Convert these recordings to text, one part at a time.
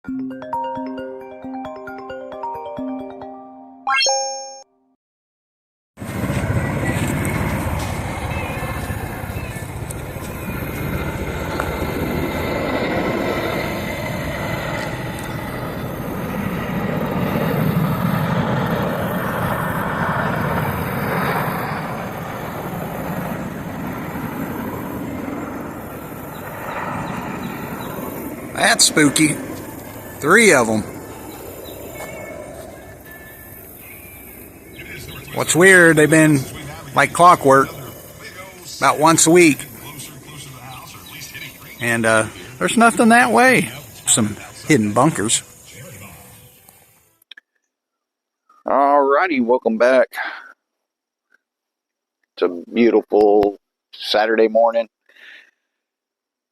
That's spooky. 3 of them. What's weird, they've been like clockwork about once a week. And there's nothing that way. Some hidden bunkers. Alrighty, welcome back. It's a beautiful Saturday morning.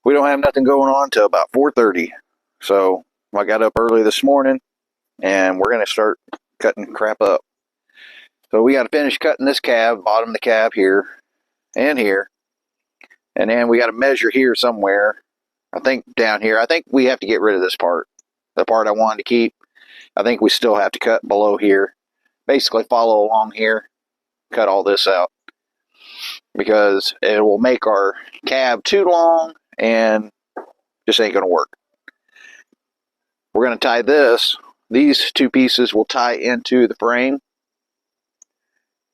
We don't have nothing going on till about 4:30. So I got up early this morning and we're going to start cutting crap up. So we got to finish cutting this cab, bottom of the cab here and here. And then we got to measure here somewhere. I think down here. I think we have to get rid of this part. The part I wanted to keep. I think we still have to cut below here. Basically follow along here. Cut all this out. Because it will make our cab too long and just ain't going to work. We're going to tie this. These 2 pieces will tie into the frame.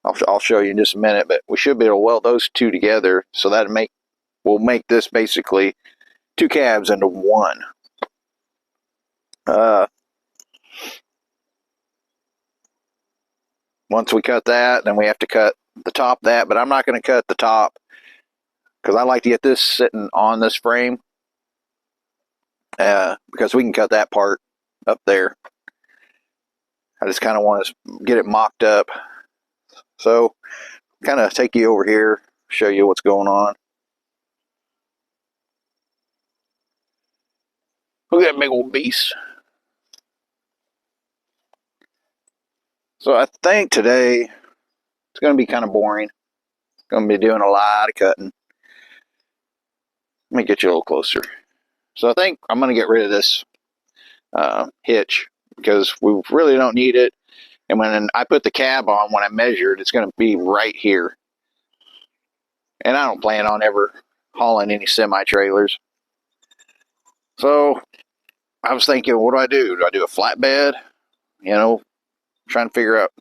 I'll show you in just a minute, but we should be able to weld those 2 together, so that will make this basically 2 cabs into one. Once we cut that, then we have to cut the top of that, but I'm not going to cut the top because I like to get this sitting on this frame because we can cut that part up there. I just kind of want to get it mocked up. So, kind of take you over here, show you what's going on. Look at that big old beast. So I think today it's going to be kind of boring. Going to be doing a lot of cutting. Let me get you a little closer. So I think I'm going to get rid of this hitch because we really don't need it. And when I put the cab on, when I measured, it's going to be right here. And I don't plan on ever hauling any semi-trailers. So I was thinking, what do I do? Do I do a flatbed? You know, trying to figure out.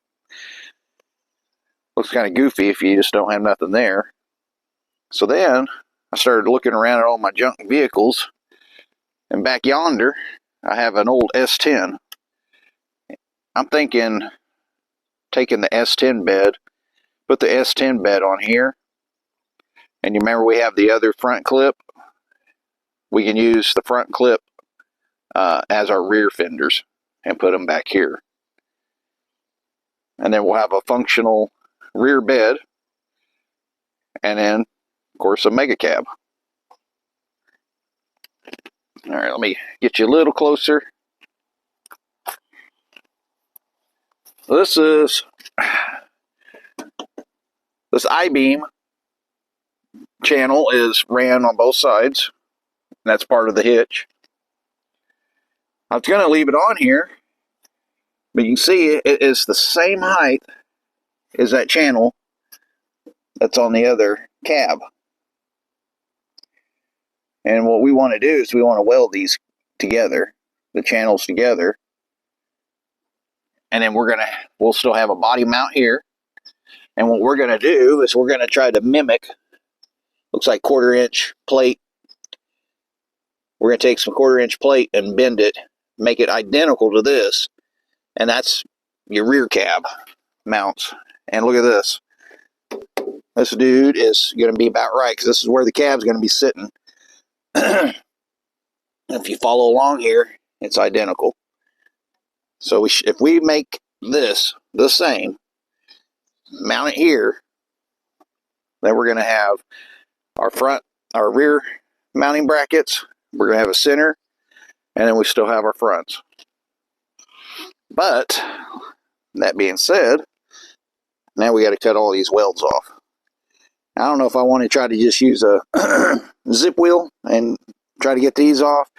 Looks kind of goofy if you just don't have nothing there. So then I started looking around at all my junk vehicles. And back yonder, I have an old S10. I'm thinking taking the S10 bed, put the S10 bed on here. And you remember we have the other front clip? We can use the front clip as our rear fenders and put them back here. And then we'll have a functional rear bed. And then, of course, a Mega Cab. All right, let me get you a little closer. This I-beam channel is ran on both sides. And that's part of the hitch. I was going to leave it on here, but you can see it is the same height as that channel that's on the other cab. And what we want to do is we want to weld these together, the channels together. And then we'll still have a body mount here. And what we're going to do is we're going to try to mimic, looks like 1/4-inch plate. We're going to take some 1/4-inch plate and bend it, make it identical to this. And that's your rear cab mounts. And look at this. This dude is going to be about right because this is where the cab's going to be sitting. If you follow along here, it's identical. So if we make this the same, mount it here, then we're going to have our rear mounting brackets. We're going to have a center, and then we still have our fronts. But that being said, now we got to cut all these welds off. I don't know if I want to try to just use a zip wheel and try to get these off,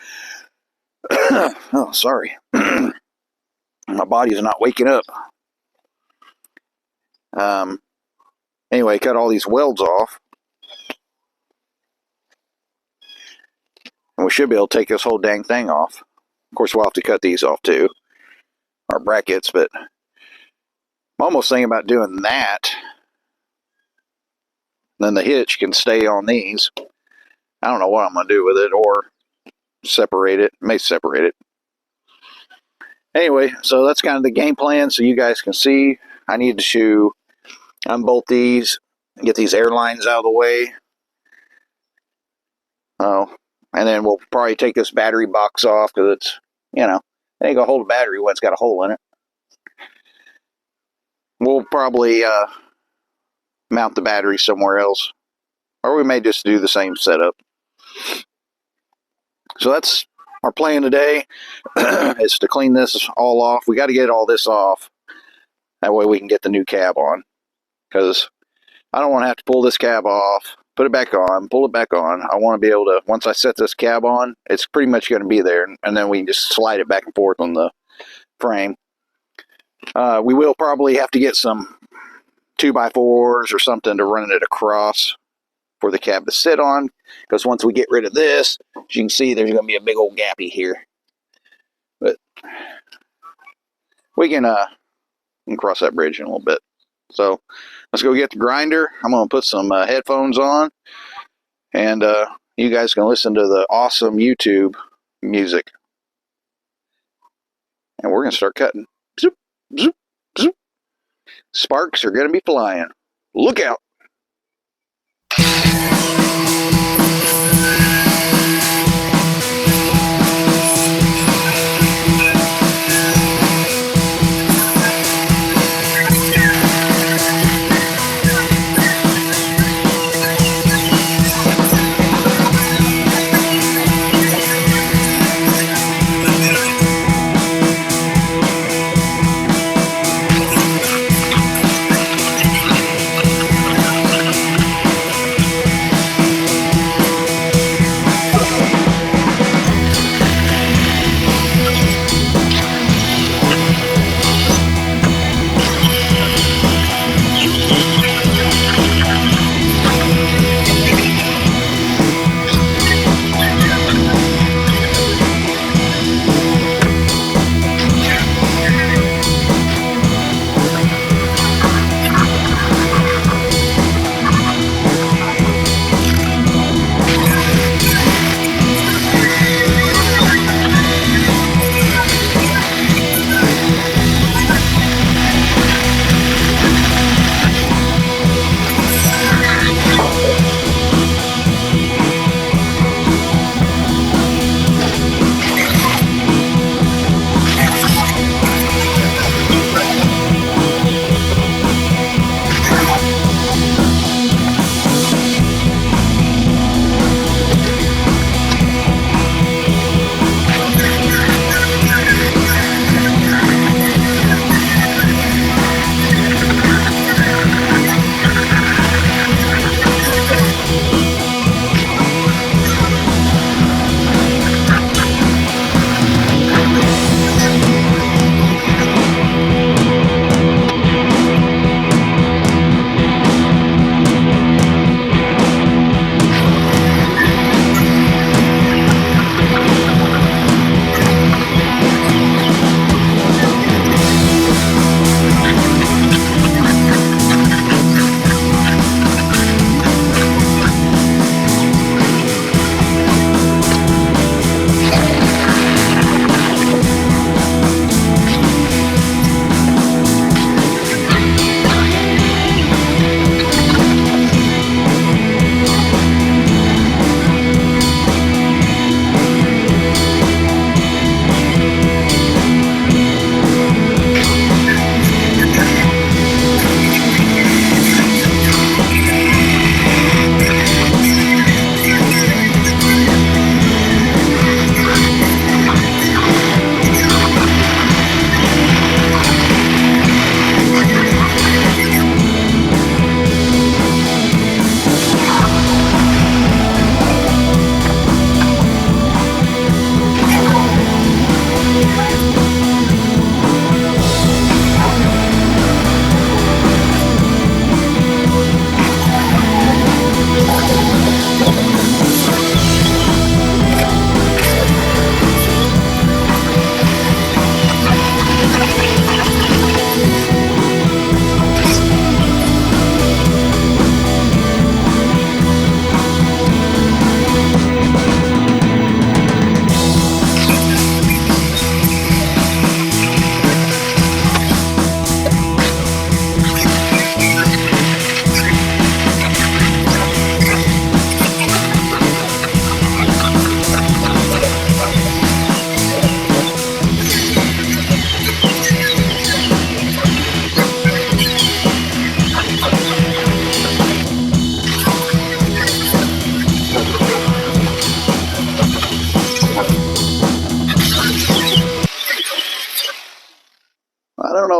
Oh, sorry. My body's not waking up. Anyway, cut all these welds off. And we should be able to take this whole dang thing off. Of course, we'll have to cut these off too. Our brackets, but I'm almost thinking about doing that. Then the hitch can stay on these. I don't know what I'm going to do with it, or separate it. May separate it. Anyway, so that's kind of the game plan, so you guys can see. I need to unbolt these, get these airlines out of the way. Oh, and then we'll probably take this battery box off, because it's, it ain't going to hold a battery when it's got a hole in it. We'll probably mount the battery somewhere else, or we may just do the same setup. So that's our plan today, is to clean this all off. We got to get all this off, that way we can get the new cab on, because I don't want to have to pull this cab off, put it back on, pull it back on. I want to be able to, once I set this cab on, it's pretty much going to be there, and then we can just slide it back and forth on the frame. We will probably have to get some 2x4s or something to run it across for the cab to sit on, because once we get rid of this, as you can see, there's going to be a big old gappy here. But we can cross that bridge in a little bit. So let's go get the grinder. I'm going to put some headphones on, and you guys can listen to the awesome YouTube music. And we're going to start cutting. Zoop, zoop, zoop. Sparks are going to be flying. Look out.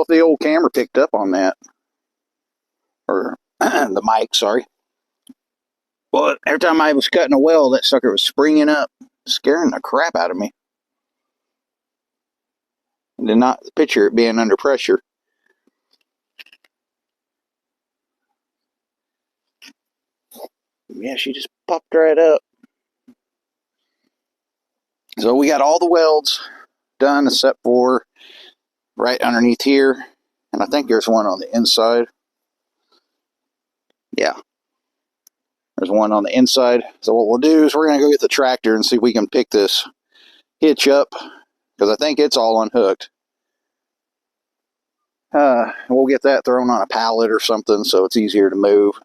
if the old camera picked up on that. Or the mic, sorry. But every time I was cutting a weld, that sucker was springing up, scaring the crap out of me. I did not picture it being under pressure. Yeah, she just popped right up. So we got all the welds done except for right underneath here. And I think there's one on the inside. Yeah. There's one on the inside. So what we'll do is we're going to go get the tractor and see if we can pick this hitch up, because I think it's all unhooked. We'll get that thrown on a pallet or something so it's easier to move.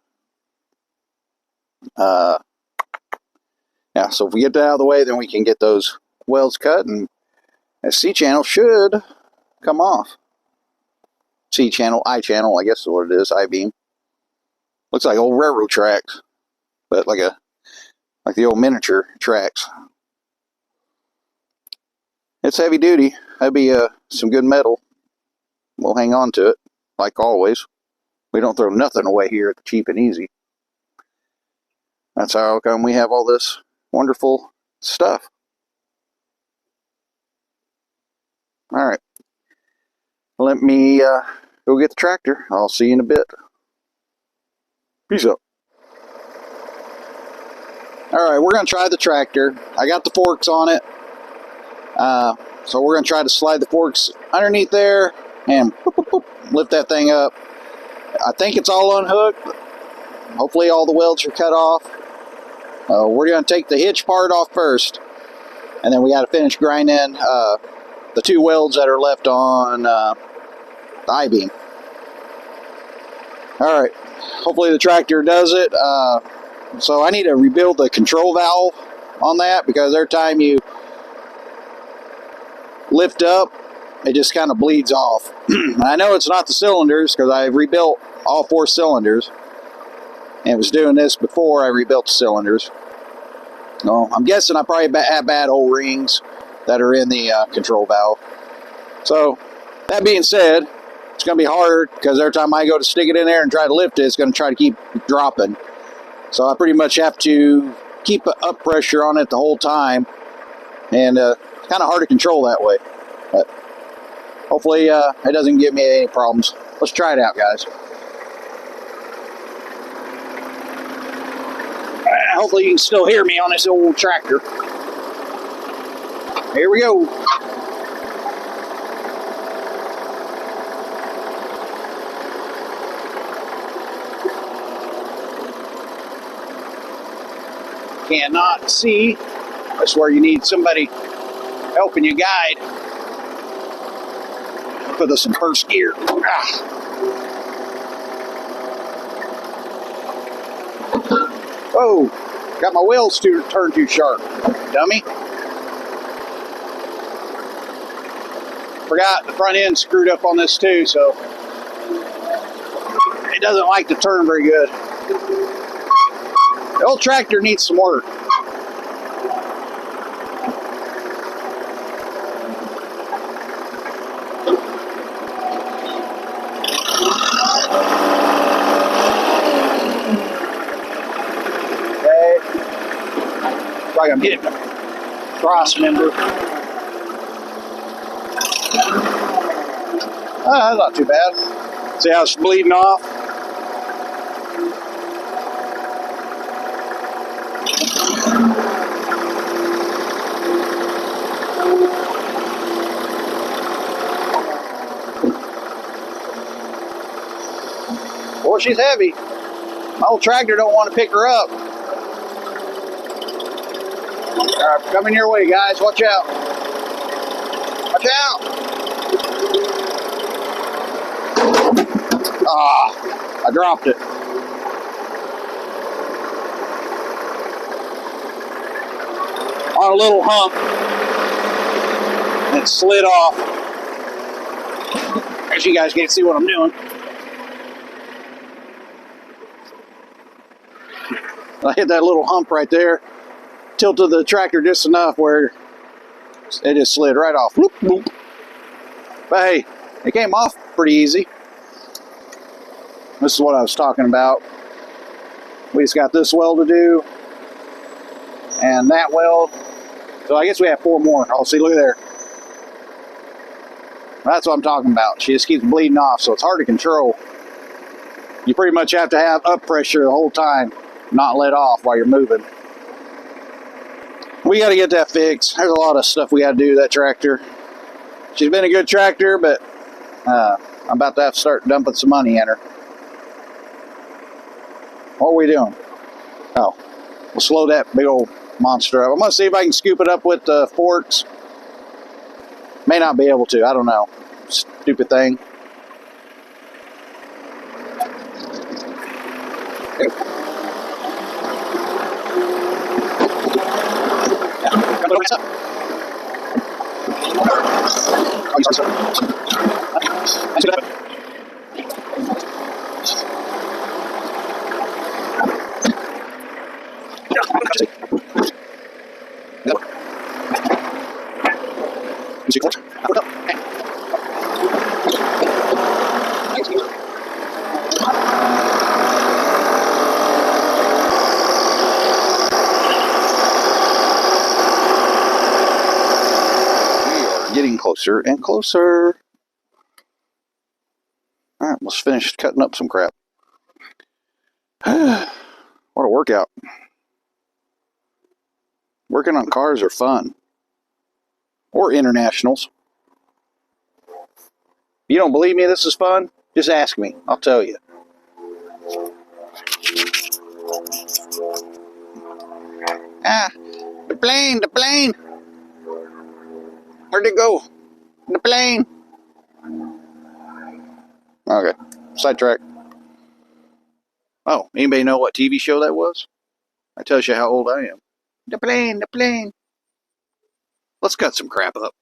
Yeah, so if we get that out of the way, then we can get those welds cut, and that C-channel should come off. C-channel, I-channel, I guess is what it is, I-beam. Looks like old railroad tracks, but like the old miniature tracks. It's heavy duty. That'd be some good metal. We'll hang on to it, like always. We don't throw nothing away here at the Cheap and Easy. That's how come we have all this wonderful stuff. All right. Let me go get the tractor. I'll see you in a bit. Peace out. All right, we're going to try the tractor. I got the forks on it. So we're going to try to slide the forks underneath there and boop, boop, boop, lift that thing up. I think it's all unhooked. Hopefully all the welds are cut off. We're going to take the hitch part off first, and then we got to finish grinding the two welds that are left on the I-beam. All right, hopefully the tractor does it. So I need to rebuild the control valve on that, because every time you lift up, it just kind of bleeds off. I know it's not the cylinders, because I rebuilt all 4 cylinders, and was doing this before I rebuilt the cylinders. No, I'm guessing I probably have bad O-rings that are in the control valve. So that being said, it's going to be hard, because every time I go to stick it in there and try to lift it, it's going to try to keep dropping. So I pretty much have to keep up pressure on it the whole time, and it's kind of hard to control that way. But hopefully it doesn't give me any problems. Let's try it out, guys. Hopefully you can still hear me on this old tractor. Here we go. Cannot see. That's where you need somebody helping you guide. Put us in first gear. Whoa, got my wheels turned too sharp, dummy. Forgot the front end screwed up on this too, so it doesn't like to turn very good. The old tractor needs some work. Like I'm hitting a cross member. That's not too bad. See how it's bleeding off? Boy, she's heavy. My old tractor don't want to pick her up. All right, coming your way, guys. Watch out. Watch out. Ah, I dropped it. On a little hump. And it slid off. As you guys can't see what I'm doing. I hit that little hump right there. Tilted the tractor just enough where it just slid right off. Whoop, whoop. But hey, It came off pretty easy. This is what I was talking about. We just got this weld to do, and that weld. So I guess we have 4 more. Oh, see, look at there. That's what I'm talking about. She just keeps bleeding off, so it's hard to control. You pretty much have to have up pressure the whole time, not let off while you're moving. We got to get that fixed. There's a lot of stuff we got to do to that tractor. She's been a good tractor, but I'm about to have to start dumping some money in her. What are we doing? Oh, we'll slow that big old monster up. I'm going to see if I can scoop it up with the forks. May not be able to. I don't know. Stupid thing. Getting closer and closer. Alright, let's finish cutting up some crap. What a workout. Working on cars are fun. Or internationals. If you don't believe me this is fun, just ask me. I'll tell you. Ah, the plane, the plane. Where'd it go? The plane. Okay, sidetrack. Oh, anybody know what TV show that was? That tells you how old I am. The plane, the plane. Let's cut some crap up.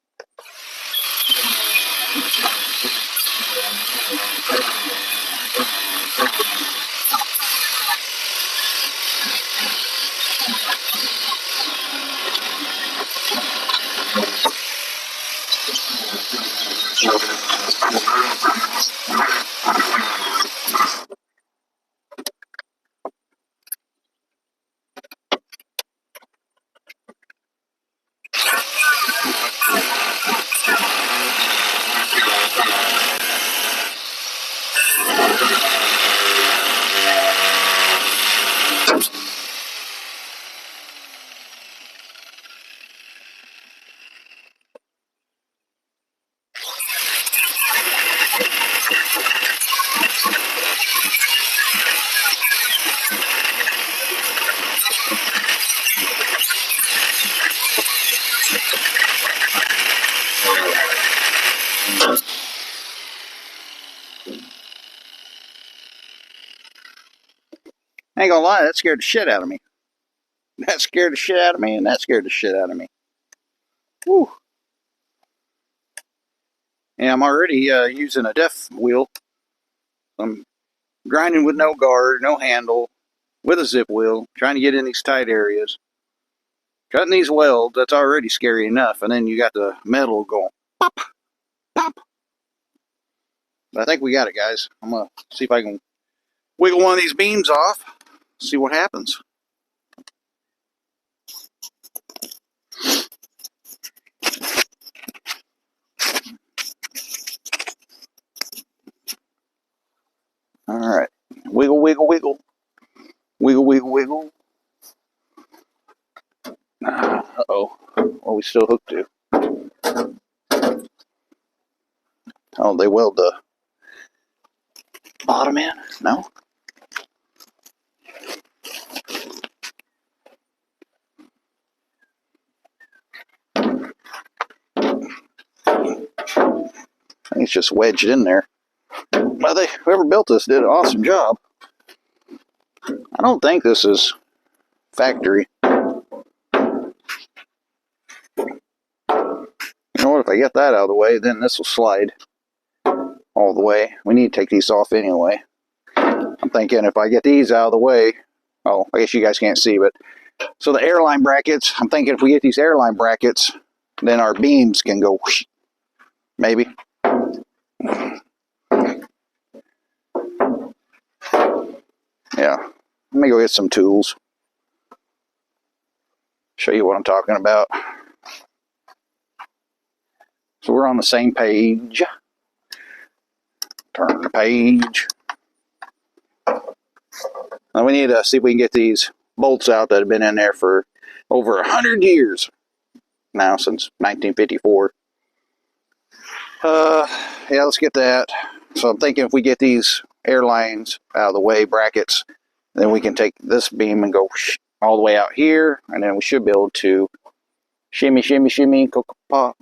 I ain't gonna lie, that scared the shit out of me. That scared the shit out of me, and that scared the shit out of me. Whew. And I'm already using a def wheel. I'm grinding with no guard, no handle, with a zip wheel, trying to get in these tight areas. Cutting these welds, that's already scary enough, and then you got the metal going pop, pop. But I think we got it, guys. I'm gonna see if I can wiggle one of these beams off, see what happens. Alright. Wiggle, wiggle, wiggle. Wiggle, wiggle, wiggle. Uh-oh. What are we still hooked to? Oh, they weld the bottom in? No? I think it's just wedged in there. Well, whoever built this did an awesome job. I don't think this is factory. You know what? If I get that out of the way, then this will slide all the way. We need to take these off anyway. I'm thinking if I get these out of the way, oh, I guess you guys can't see, but so the airline brackets, I'm thinking if we get these airline brackets, then our beams can go whoosh, maybe. Yeah. Let me go get some tools. Show you what I'm talking about. So we're on the same page. Turn the page. Now we need to see if we can get these bolts out that have been in there for over 100 years now, since 1954. Yeah, let's get that. So I'm thinking if we get these air lines out of the way, brackets, then we can take this beam and go all the way out here, and then we should be able to shimmy, shimmy, shimmy, cocoa pop,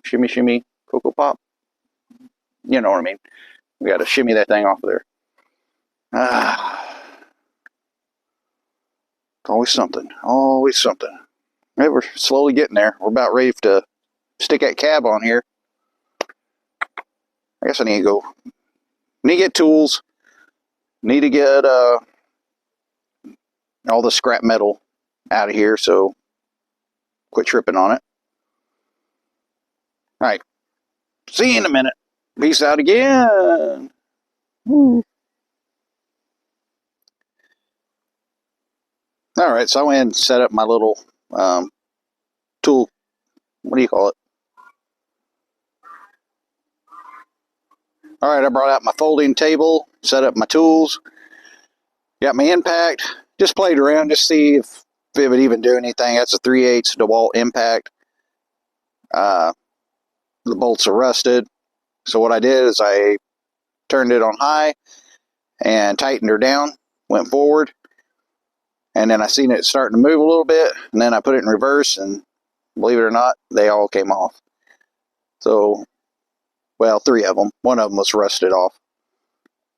shimmy, shimmy, cocoa pop. You know what I mean? We got to shimmy that thing off of there. Always something. Always something. Right, we're slowly getting there. We're about ready to stick that cab on here. I guess I need to go. Need to get tools. Need to get all the scrap metal out of here, so quit tripping on it. Alright. See you in a minute. Peace out again. Woo. Alright, so I went and set up my little tool. What do you call it? Alright, I brought out my folding table, set up my tools, got my impact, just played around to see if it would even do anything. That's a 3/8 DeWalt impact. The bolts are rusted. So what I did is I turned it on high and tightened her down, went forward, and then I seen it starting to move a little bit, and then I put it in reverse, and believe it or not, they all came off. So, well, 3 of them. 1 of them was rusted off.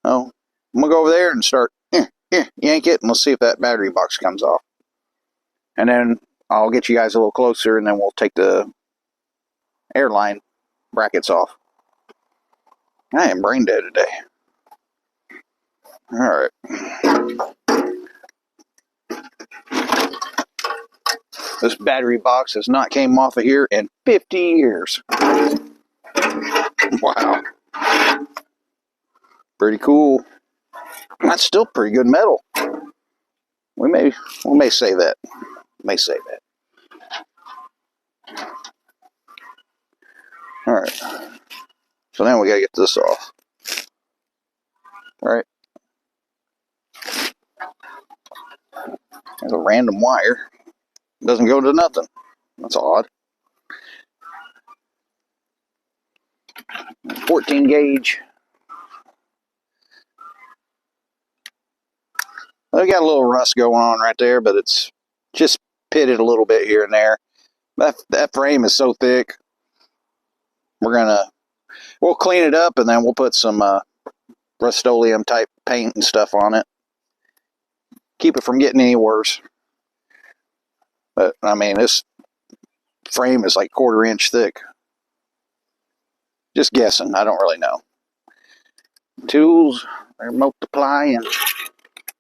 Oh, I'm going to go over there and start, yank it, and we'll see if that battery box comes off. And then I'll get you guys a little closer, and then we'll take the airline brackets off. I am brain dead today. Alright. This battery box has not came off of here in 50 years. Wow. Pretty cool. That's still pretty good metal. We may save that. May save that. Alright. So now we gotta get this off. Alright. There's a random wire. Doesn't go to nothing. That's odd. 14 gauge. I got a little rust going on right there, but it's just pitted a little bit here and there. That frame is so thick. We'll clean it up, and then we'll put some Rust-Oleum type paint and stuff on it. Keep it from getting any worse. But I mean, this frame is like 1/4 inch thick. Just guessing. I don't really know. Tools are multiplying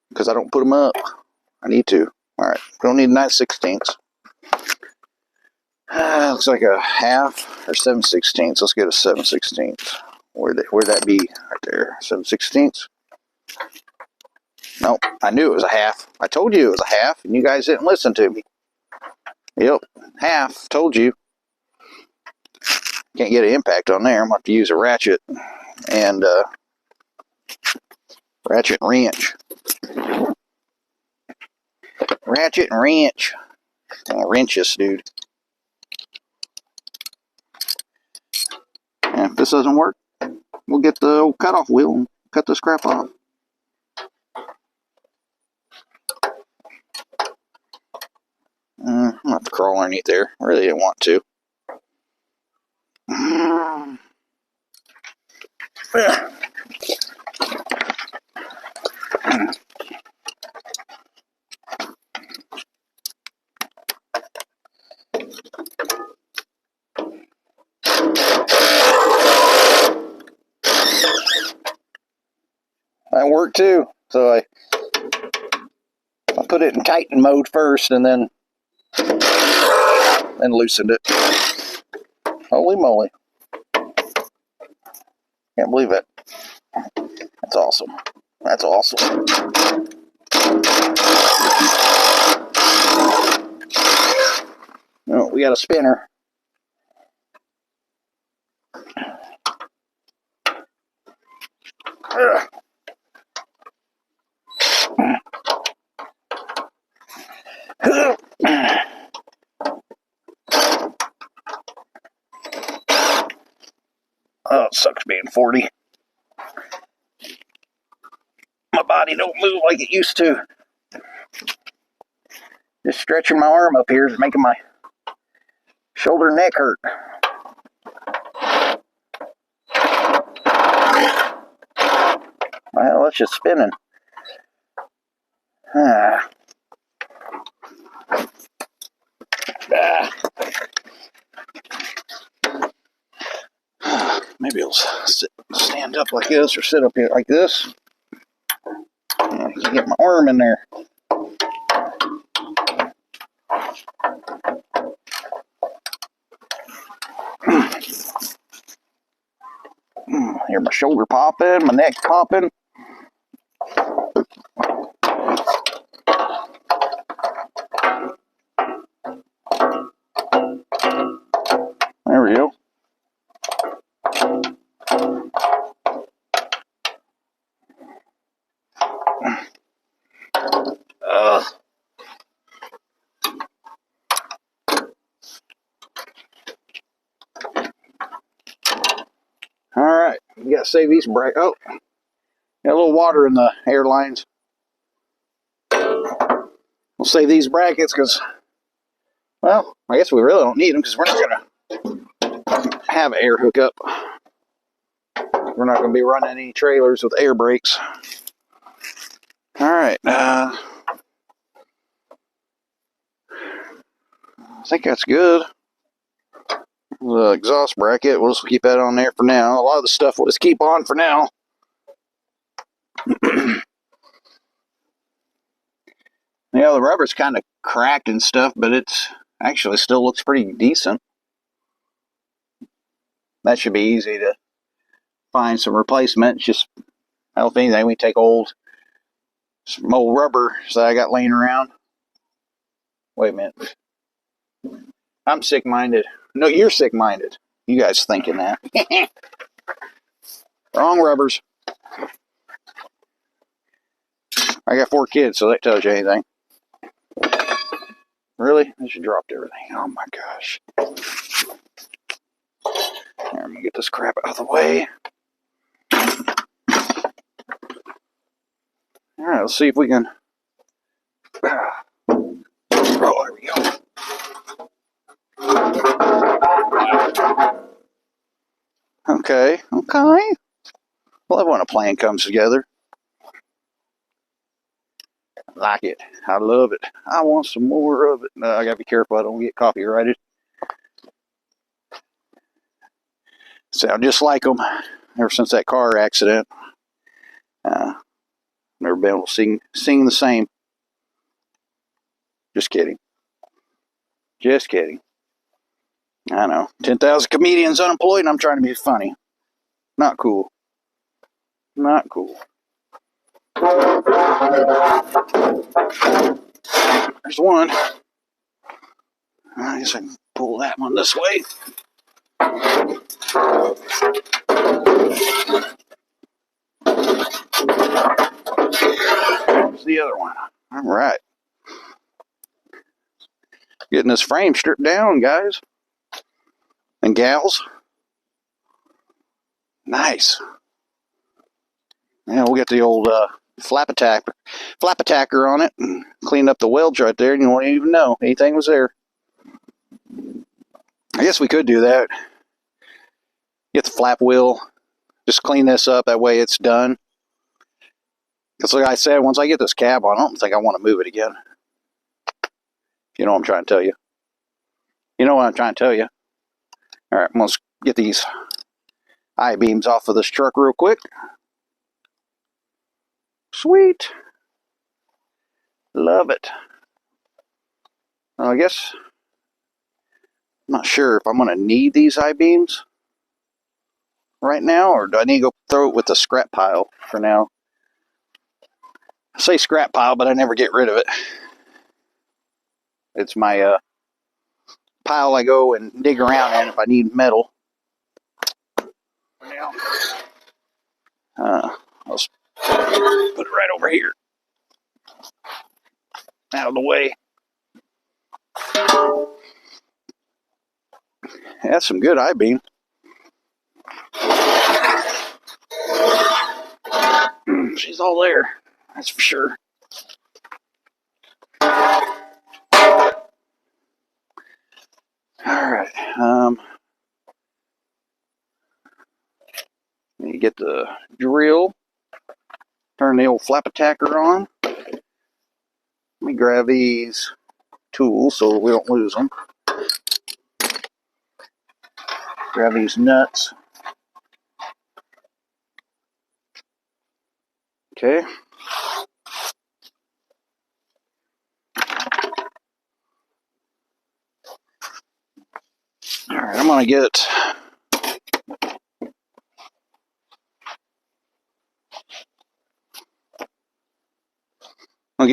because I don't put them up. I need to. All right. Don't need 9/16. Looks like a 1/2 or 7/16. Let's get a 7/16. Where'd that be? Right there. 7/16. Nope. I knew it was a 1/2. I told you it was a 1/2, and you guys didn't listen to me. Yep. 1/2. Told you. Can't get an impact on there. I'm going to have to use a ratchet and ratchet and wrench. Ratchet and wrench. I'll wrench this dude. And if this doesn't work, we'll get the old cutoff wheel and cut this crap off. I'm going to have to crawl underneath there. I really didn't want to. That worked too. So I put it in tighten mode first, and then loosened it. Holy moly! Can't believe it. That's awesome. That's awesome. Oh, we got a spinner. Oh, it sucks being 40. My body don't move like it used to. Just stretching my arm up here is making my shoulder and neck hurt. Well, it's just spinning. Maybe I'll stand up like this or sit up here like this. I can get my arm in there. Hear my shoulder popping, my neck popping. There we go. All right, we got to save these brackets. Oh, got a little water in the air lines. We'll save these brackets because, well, I guess we really don't need them because we're not going to have air hookup. We're not going to be running any trailers with air brakes. All right. I think that's good. The exhaust bracket, we'll just keep that on there for now. A lot of the stuff we'll just keep on for now. Yeah, the rubber's kind of cracked and stuff, but it's actually still looks pretty decent. That should be easy to find some replacement. Just, I don't think anything, we take some old rubber that I got laying around. Wait a minute. I'm sick-minded. No, you're sick-minded. You guys thinking that. Wrong rubbers. I got 4 kids, so that tells you anything. Really? I should dropped everything. Oh my gosh. Here, let me get this crap out of the way. Alright, let's see if we can. Oh, there we go. Okay. Love when a plan comes together. I like it. I love it. I want some more of it. I gotta be careful I don't get copyrighted. Sound just like them ever since that car accident. Never been able to sing the same. Just kidding. Just kidding. I know. 10,000 comedians unemployed and I'm trying to be funny. Not cool. Not cool. There's one. I guess I can pull that one this way. There's the other one. All right. Getting this frame stripped down, guys. And gals. Nice. Yeah, we'll get the old flap attacker on it and clean up the welds right there and you won't even know anything was there. I guess we could do that. Get the flap wheel, just clean this up, that way it's done. Because like I said, once I get this cab on, I don't think I want to move it again. You know what I'm trying to tell you. You know what I'm trying to tell you. Alright, let's get these I-beams off of this truck real quick. Sweet. Love it. Well, I guess I'm not sure if I'm going to need these I-beams. right now, or do I need to go throw it with the scrap pile for now? I say scrap pile, but I never get rid of it. It's my pile I go and dig around in if I need metal. For now, I'll just put it right over here, out of the way. That's some good I-beam. She's all there, that's for sure. Alright, you get the drill, turn the old flap attacker on. Let me grab these tools so we don't lose them. Grab these nuts. Okay. Alright, I'm gonna get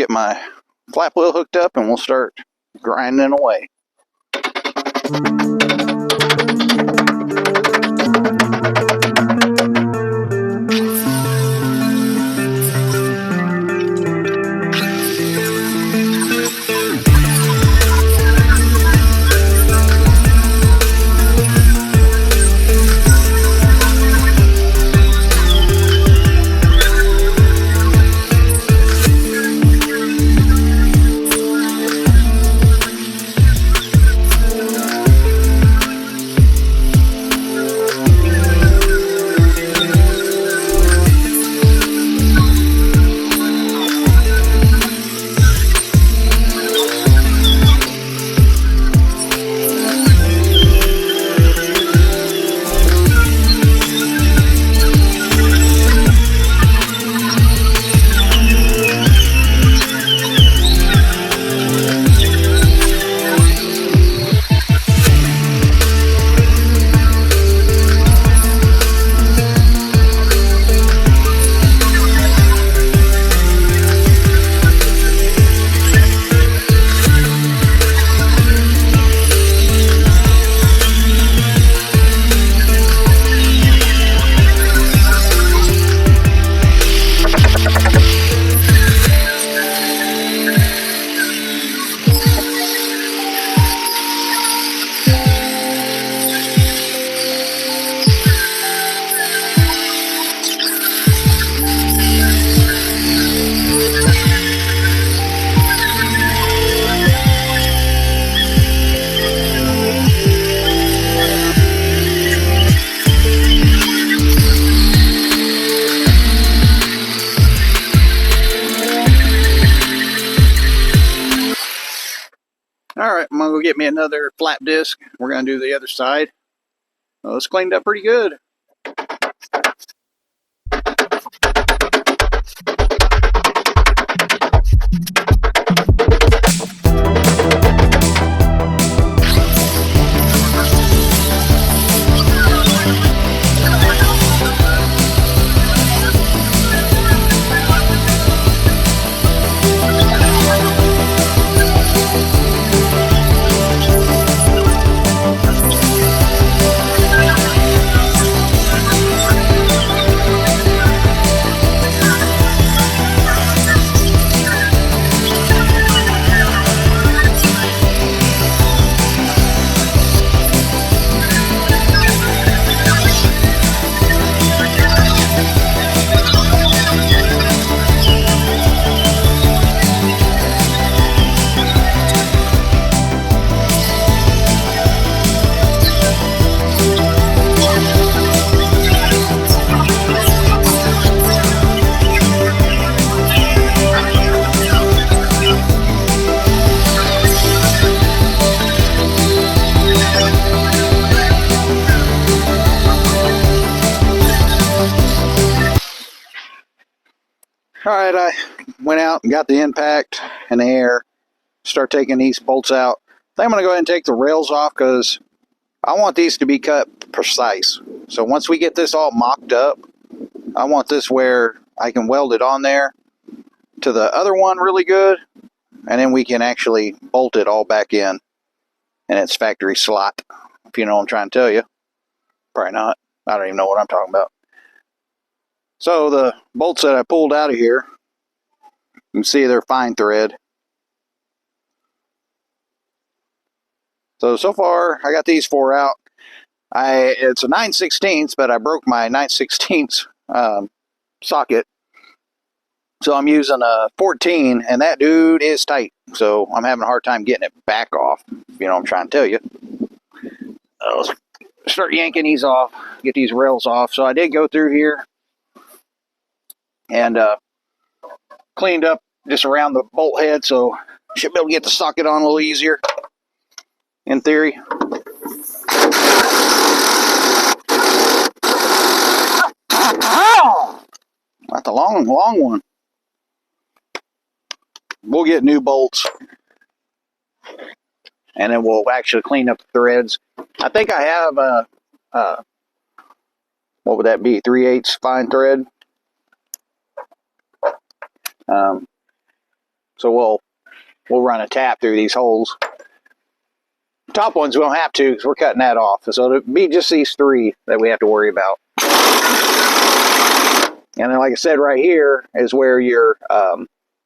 my flap wheel hooked up and we'll start grinding away. Alright, I'm going to go get me another flap disc. We're going to do the other side. Well, it's cleaned up pretty good. Alright, I went out and got the impact and the air. Start taking these bolts out. Then I'm going to go ahead and take the rails off because I want these to be cut precise. So once we get this all mocked up, I want this where I can weld it on there to the other one really good, and then we can actually bolt it all back in its factory slot, if you know what I'm trying to tell you. Probably not. I don't even know what I'm talking about. So the bolts that I pulled out of here, you can see they're fine thread. So far I got these 4 out. It's a 9/16, but I broke my 9/16 socket. So I'm using a 14, and that dude is tight. So I'm having a hard time getting it back off, if you know what I'm trying to tell you. I'll start yanking these off, get these rails off. So I did go through here and cleaned up just around the bolt head, so should be able to get the socket on a little easier, in theory. That's a long one. We'll get new bolts, and then we'll actually clean up the threads. I think I have what would that be? 3/8 fine thread. So we'll run a tap through these holes. Top ones we don't have to because we're cutting that off. So it'll be just these 3 that we have to worry about. And then, like I said, right here is where your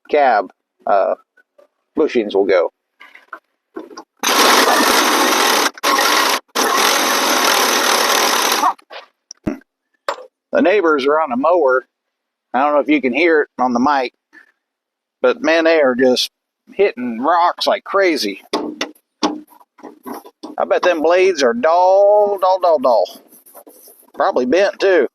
cab bushings will go. The neighbors are on a mower. I don't know if you can hear it on the mic, but man, they are just hitting rocks like crazy. I bet them blades are dull. Probably bent too.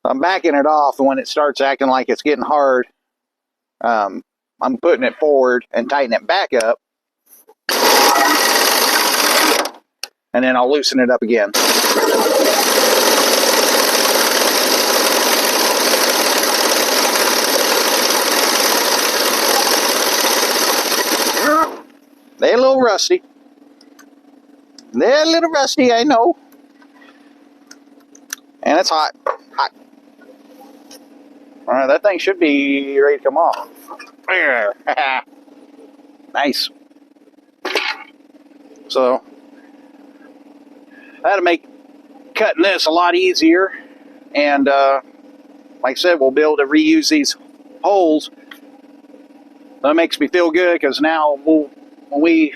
I'm backing it off, and when it starts acting like it's getting hard, I'm putting it forward and tightening it back up, and then I'll loosen it up again. They're a little rusty. They're a little rusty, I know. And it's hot. Alright, that thing should be ready to come off. Nice. So, that'll make cutting this a lot easier. And, like I said, we'll be able to reuse these holes. That makes me feel good, because now when we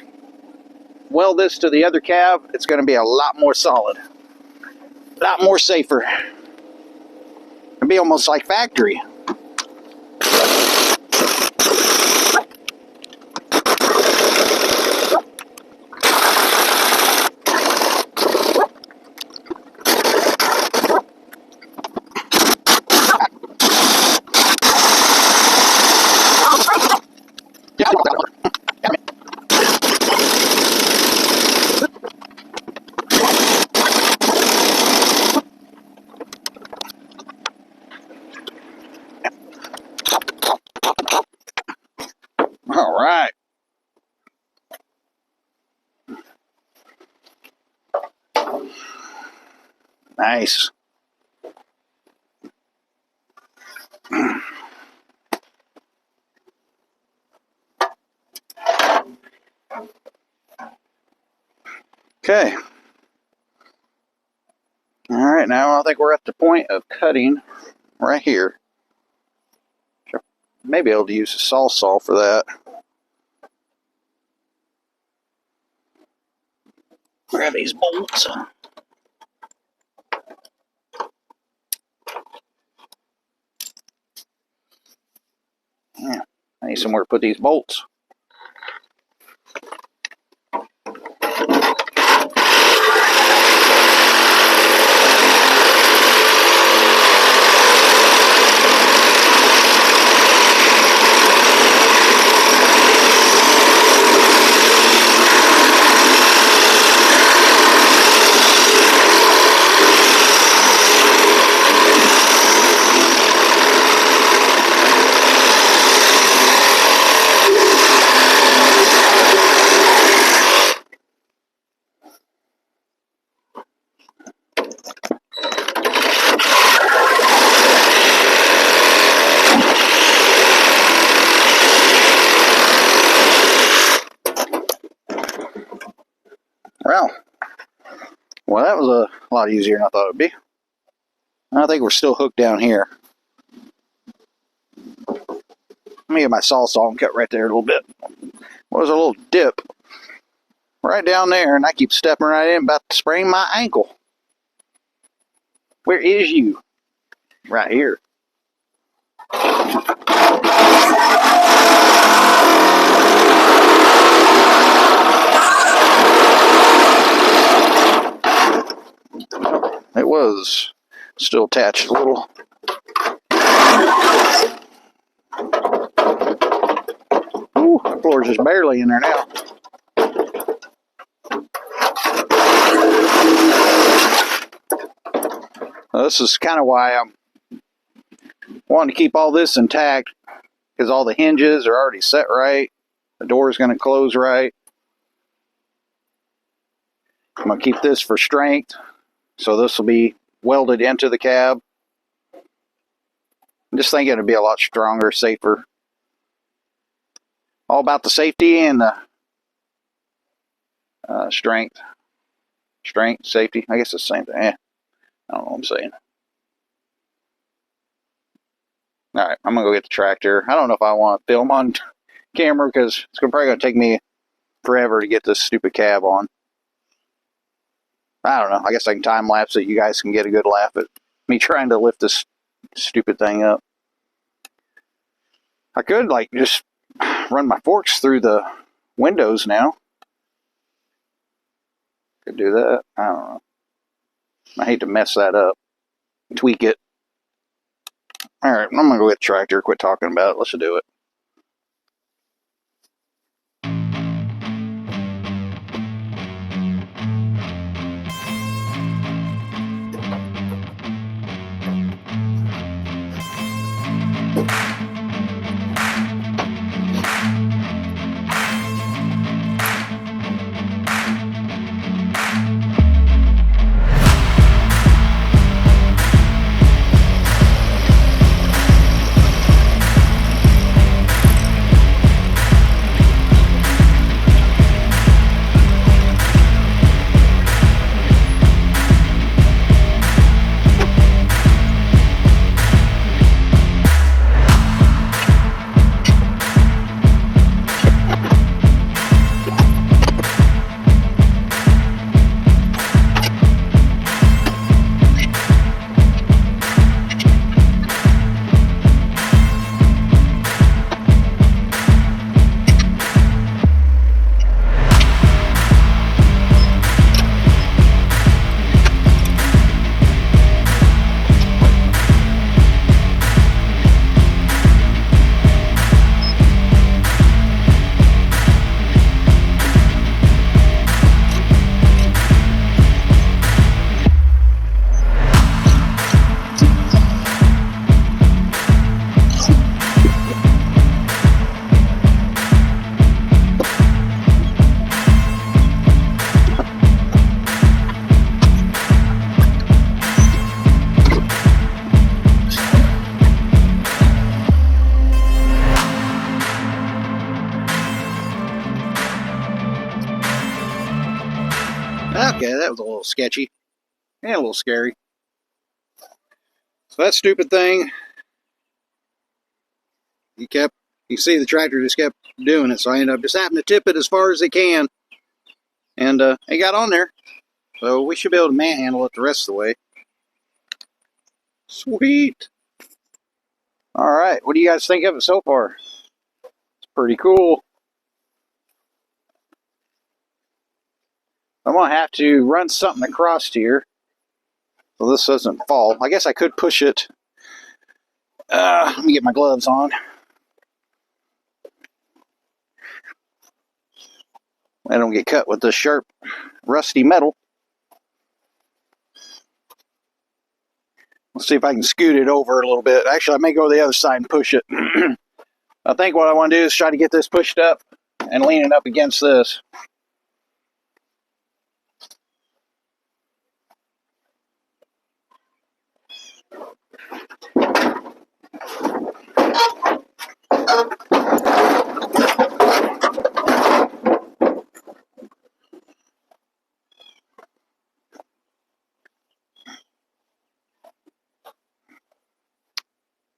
weld this to the other cab, it's going to be a lot more solid. A lot more safer. It'll be almost like factory. All right. Nice. Okay. All right, now I think we're at the point of cutting right here. Maybe able to use a saw for that. Grab these bolts. Yeah, I need somewhere to put these bolts. Well, that was a lot easier than I thought it would be. I think we're still hooked down here. Let me get my saw and cut right there a little bit. Well, there's a little dip right down there, and I keep stepping right in, about to sprain my ankle. Where is you? Right here. It was still attached a little. Ooh, the floor's just barely in there now. This is kind of why I'm wanting to keep all this intact, because all the hinges are already set right. The door is going to close right. I'm going to keep this for strength, so this will be welded into the cab. I'm just thinking it'll be a lot stronger, safer. All about the safety and the strength. Strength, safety, I guess it's the same thing. I don't know what I'm saying. Alright, I'm going to go get the tractor. I don't know if I want to film on camera, because it's probably going to take me forever to get this stupid cab on. I don't know. I guess I can time lapse it. You guys can get a good laugh at me trying to lift this stupid thing up. I could, like, just run my forks through the windows now. Could do that. I don't know. I hate to mess that up. Tweak it. Alright, I'm going to go get the tractor. Quit talking about it. Let's do it. Okay, that was a little sketchy and a little scary. So that stupid thing, you see the tractor just kept doing it, so I ended up just having to tip it as far as it can. And it got on there. So we should be able to manhandle it the rest of the way. Sweet. Alright, what do you guys think of it so far? It's pretty cool. I'm going to have to run something across here so this doesn't fall. I guess I could push it. Let me get my gloves on. I don't get cut with this sharp, rusty metal. Let's see if I can scoot it over a little bit. Actually, I may go to the other side and push it. I think what I want to do is try to get this pushed up and lean it up against this.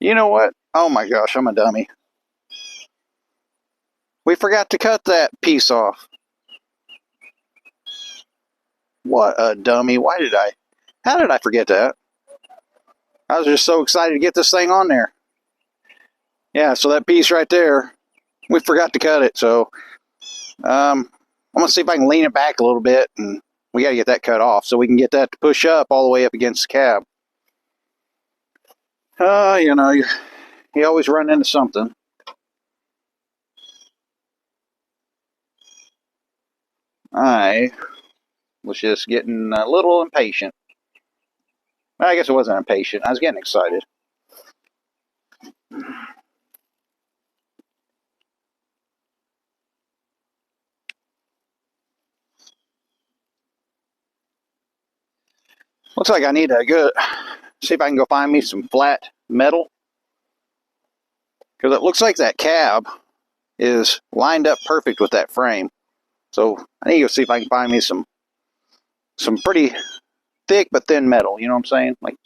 You know what? Oh my gosh, I'm a dummy. We forgot to cut that piece off. What a dummy. How did I forget that? I was just so excited to get this thing on there. Yeah, so that piece right there, we forgot to cut it. So I'm going to see if I can lean it back a little bit, and we got to get that cut off so we can get that to push up all the way up against the cab. You know, you always run into something. I was just getting a little impatient. I guess I wasn't impatient. I was getting excited. Looks like I need to go see if I can go find me some flat metal. Because it looks like that cab is lined up perfect with that frame. So I need to go see if I can find me some pretty thick but thin metal. You know what I'm saying? Like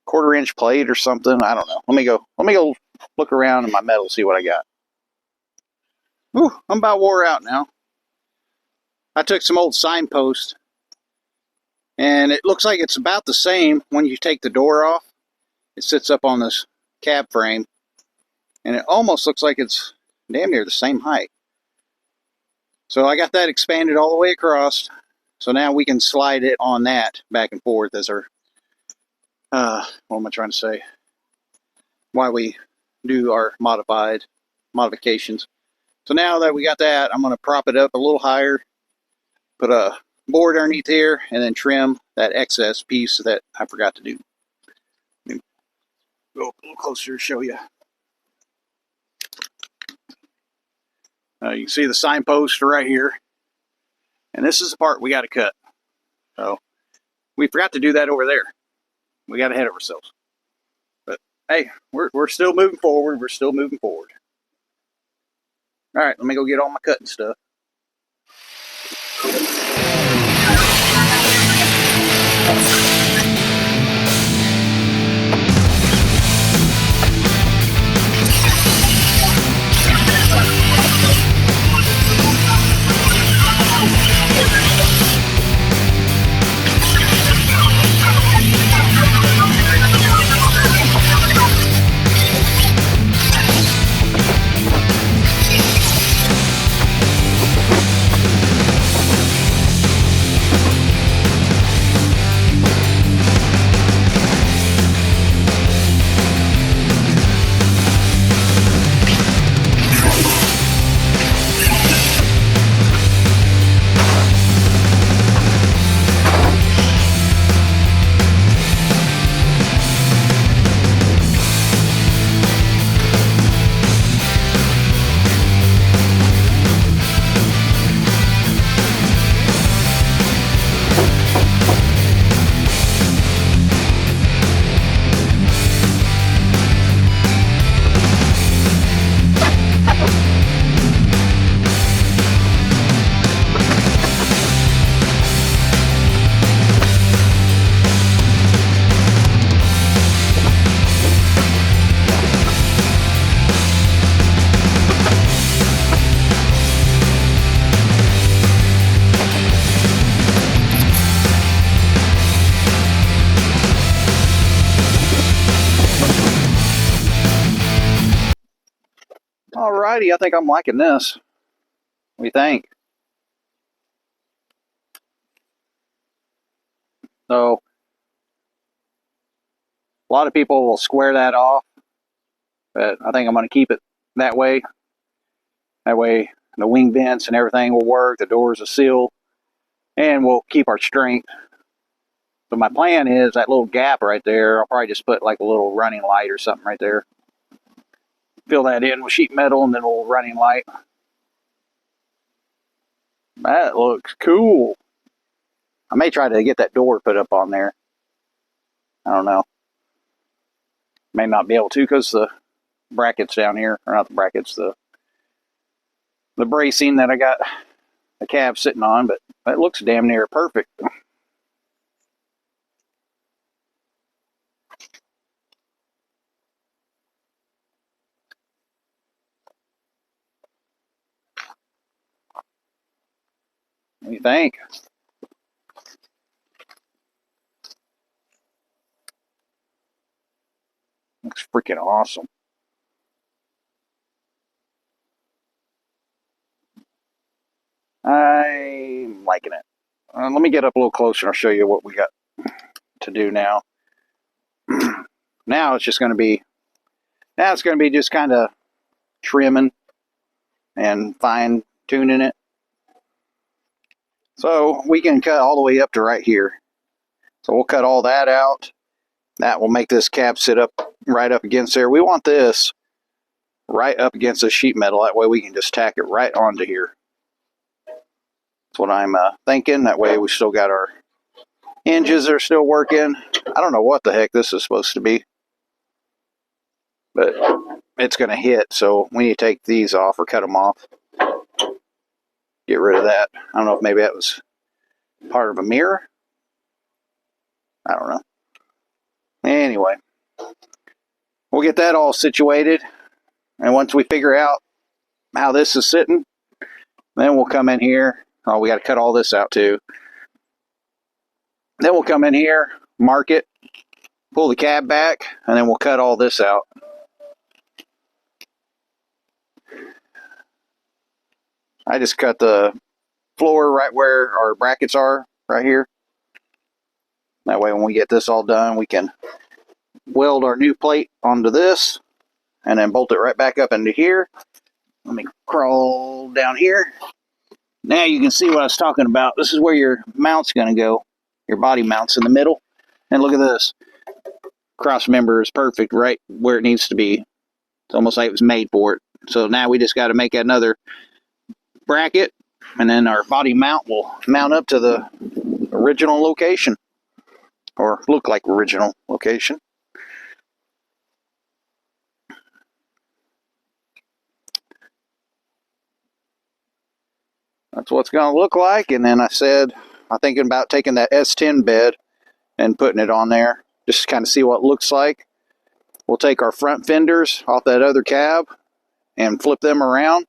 1/4 inch plate or something. I don't know. Let me go look around in my metal, see what I got. Ooh, I'm about wore out now. I took some old signposts, and it looks like it's about the same when you take the door off. It sits up on this cab frame, and it almost looks like it's damn near the same height. So I got that expanded all the way across. So now we can slide it on that back and forth as our, what am I trying to say? Why we do our modifications. So now that we got that, I'm going to prop it up a little higher, put a board underneath here, and then trim that excess piece that I forgot to do. Let me go a little closer to show you. You can see the signpost right here. And this is the part we got to cut. So we forgot to do that over there. We got ahead of ourselves. But hey, we're still moving forward. We're still moving forward. All right, let me go get all my cutting stuff. Alrighty, I think I'm liking this. What do you think? So, a lot of people will square that off, but I think I'm going to keep it that way. That way, the wing vents and everything will work, the doors are sealed, and we'll keep our strength. So my plan is that little gap right there, I'll probably just put like a little running light or something right there. Fill that in with sheet metal and then a little running light. That looks cool. I may try to get that door put up on there. I don't know. May not be able to because the brackets down here, or not the brackets, the bracing that I got the cab sitting on, but that looks damn near perfect. What do you think? Looks freaking awesome. I'm liking it. Let me get up a little closer and I'll show you what we got to do now. Now it's just going to be, just kind of trimming and fine tuning it. So we can cut all the way up to right here. So we'll cut all that out. That will make this cab sit up right up against there. We want this right up against the sheet metal. That way we can just tack it right onto here. That's what I'm thinking. That way we still got our hinges are still working. I don't know what the heck this is supposed to be, but it's going to hit. So we need to take these off or cut them off. Get rid of that. I don't know if maybe that was part of a mirror. I don't know. Anyway, we'll get that all situated. And once we figure out how this is sitting, then we'll come in here. Oh, we got to cut all this out too. Then we'll come in here, mark it, pull the cab back, and then we'll cut all this out. I just cut the floor right where our brackets are, right here. That way when we get this all done, we can weld our new plate onto this and then bolt it right back up into here. Let me crawl down here. Now you can see what I was talking about. This is where your mount's going to go. Your body mount's in the middle. And look at this. Cross member is perfect right where it needs to be. It's almost like it was made for it. So now we just got to make another bracket, and then our body mount will mount up to the original location, or look like original location. That's what it's going to look like. And then I'm thinking about taking that S10 bed and putting it on there, just to kind of see what it looks like. We'll take our front fenders off that other cab and flip them around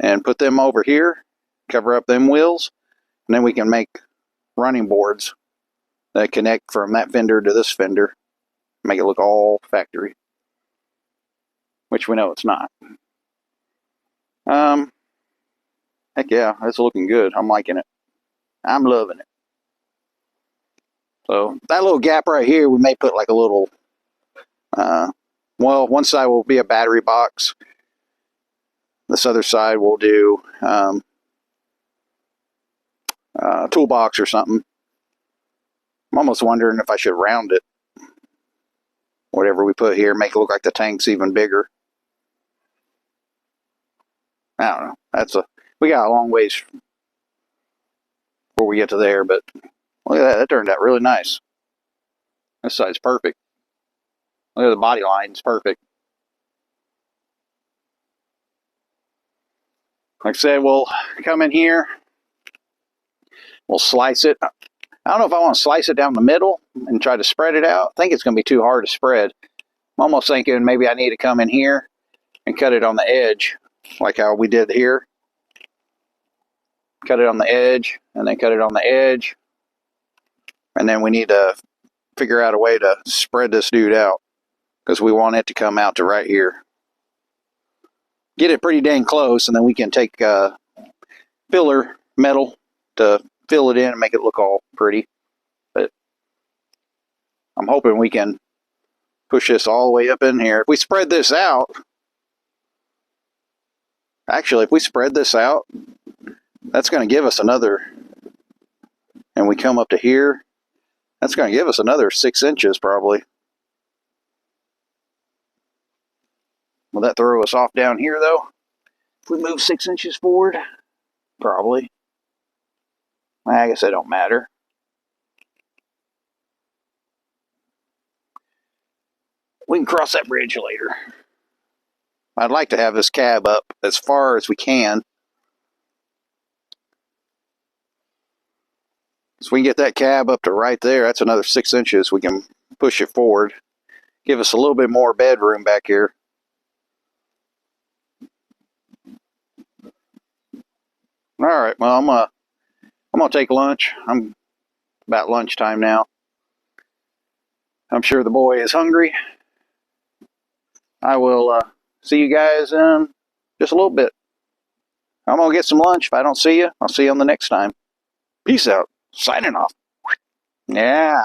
and put them over here, cover up them wheels, and then we can make running boards that connect from that fender to this fender, make it look all factory, which we know it's not. Heck yeah, it's looking good. I'm liking it. I'm loving it. So that little gap right here, we may put like a little, well, one side will be a battery box. This other side will do a toolbox or something. I'm almost wondering if I should round it. Whatever we put here, make it look like the tank's even bigger. I don't know. We got a long ways before we get to there, but look at that. That turned out really nice. This side's perfect. Look at the body line. It's perfect. Like I said, we'll come in here. We'll slice it. I don't know if I want to slice it down the middle and try to spread it out. I think it's going to be too hard to spread. I'm almost thinking maybe I need to come in here and cut it on the edge, like how we did here. Cut it on the edge, and then cut it on the edge. And then we need to figure out a way to spread this dude out, because we want it to come out to right here. Get it pretty dang close, and then we can take filler metal to fill it in and make it look all pretty. But I'm hoping we can push this all the way up in here. If we spread this out, actually, if we spread this out, that's going to give us another, and we come up to here, that's going to give us another 6 inches probably. Will that throw us off down here though? If we move 6 inches forward? Probably. I guess that don't matter. We can cross that bridge later. I'd like to have this cab up as far as we can. So we can get that cab up to right there. That's another 6 inches. We can push it forward. Give us a little bit more bedroom back here. Alright, well, I'm going to I'm going to take lunch. I'm about lunchtime now. I'm sure the boy is hungry. I will see you guys in just a little bit. I'm going to get some lunch. If I don't see you, I'll see you on the next time. Peace out. Signing off. Yeah.